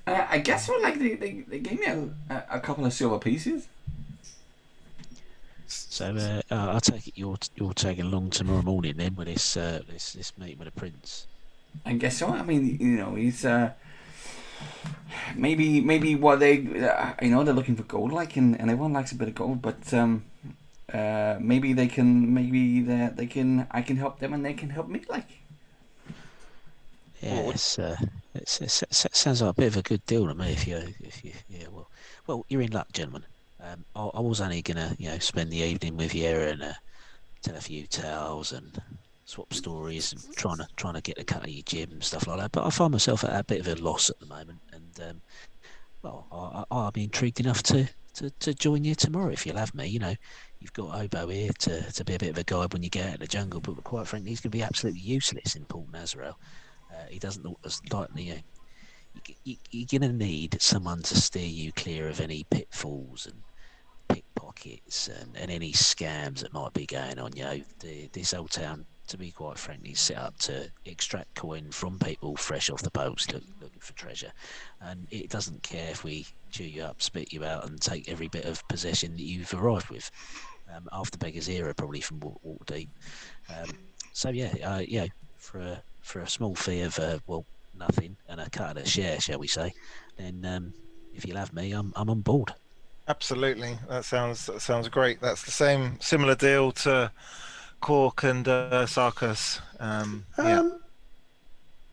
I guess so. Like they gave me a couple of silver pieces. So I take it you're tagging along tomorrow morning then with this meeting with the prince. I guess so. I mean, he's maybe what they they're looking for gold, like, and everyone likes a bit of gold, but maybe I can help them and they can help me, like. Yeah, it sounds like a bit of a good deal to me. Well, you're in luck, gentlemen. I was only gonna spend the evening with you and tell a few tales and swap stories and trying to get a cut of your jib and stuff like that. But I find myself at a bit of a loss at the moment, and I'll be intrigued enough to join you tomorrow if you'll have me. You've got Obo here to be a bit of a guide when you get out of the jungle, but quite frankly, he's going to be absolutely useless in Port Nazarel. He doesn't look as likely. You're going to need someone to steer you clear of any pitfalls and pickpockets and any scams that might be going on. This old town, to be quite frankly, is set up to extract coin from people fresh off the boats looking for treasure, and it doesn't care if we chew you up, spit you out, and take every bit of possession that you've arrived with. After Beggar's Era, probably from Waterdeep. For a small fee of nothing and a cut of the share, shall we say? Then if you'll have me, I'm on board. Absolutely, that sounds great. That's the similar deal to Cork and Sarkis. Yeah.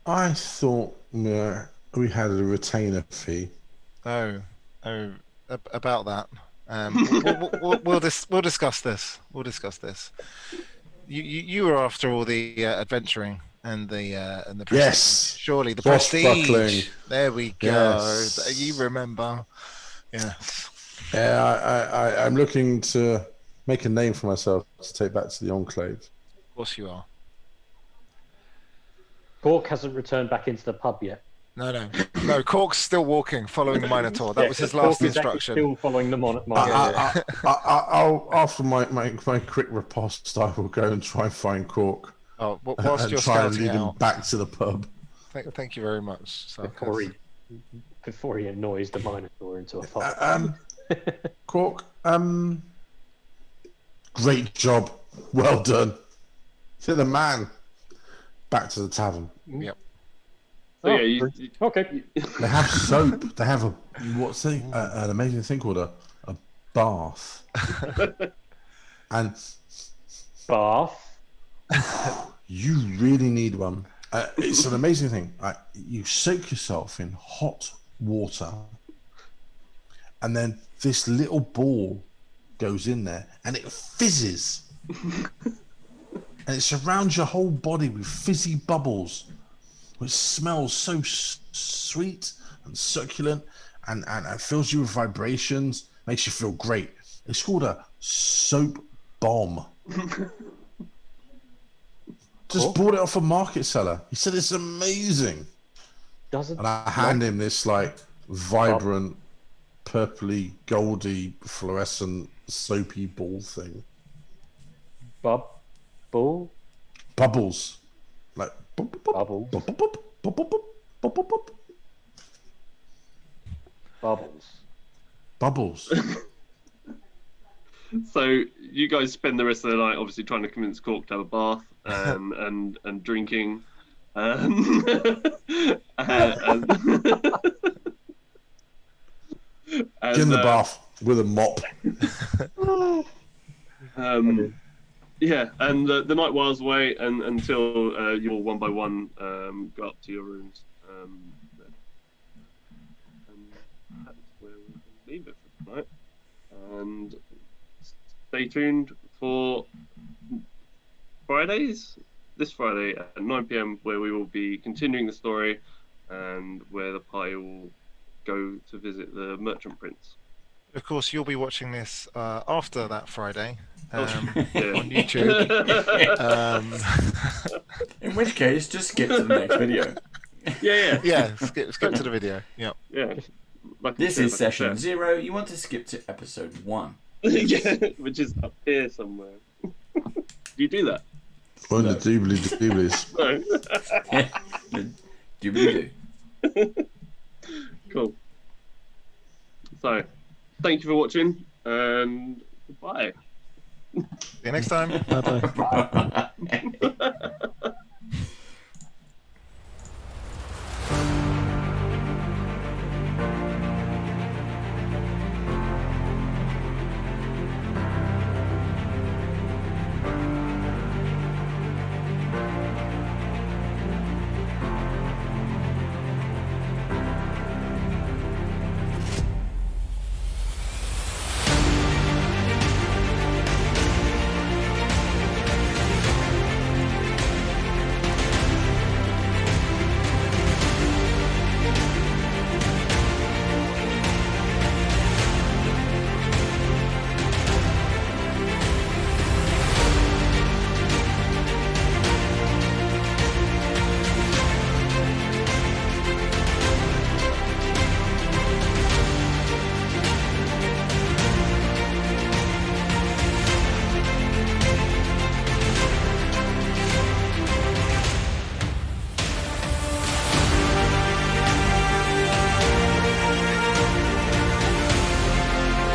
I thought we had a retainer fee. Oh, about that. We'll discuss this. We'll discuss this. You were after all the adventuring and the prestige. Yes, Surely the prestige. There we go. Yes. You remember? Yeah. Yeah, I'm looking to make a name for myself to take back to the Enclave. Of course you are. Cork hasn't returned back into the pub yet. No. Cork's still walking, following the Minotaur. That was his last instruction. Still following the Minotaur. I'll after my quick riposte, I will go and try and find Cork. Oh, whilst and you're try and scouting lead him out. back to the pub. Thank you very much. Before he annoys the Minotaur into a fight. Cork, great job, well done. You're the man. Back to the tavern. Yep. So okay. They have soap. They have an amazing thing called a bath. And bath. You really need one. It's an amazing thing. You soak yourself in hot water, and then this little ball goes in there, and it fizzes, and it surrounds your whole body with fizzy bubbles, which smells so sweet and succulent, and fills you with vibrations, makes you feel great. It's called a soap bomb. Just bought it off a market seller. He said it's amazing. And I hand him this vibrant, purpley, goldy, fluorescent, soapy ball thing. Bubbles. Like bubbles. Bubbles. So you guys spend the rest of the night obviously trying to convince Cork to have a bath and drinking. In the bath with a mop. Yeah, and the night whiles away until you all one by one go up to your rooms. And that's where we can leave it for tonight. And stay tuned for this Friday at 9 p.m, where we will be continuing the story, and where the party will go to visit the Merchant Prince. Of course, you'll be watching this after that Friday Yeah. on YouTube. In which case, just skip to the next video. Yeah. Skip to the video. Yeah. Yeah. This is session 0. You want to skip to episode 1. Yeah, which is up here somewhere. Do you do that? Or the doobly dooblies. No. Doobly-doo. Cool. So, thank you for watching, and goodbye. See you next time. Bye bye. Bye.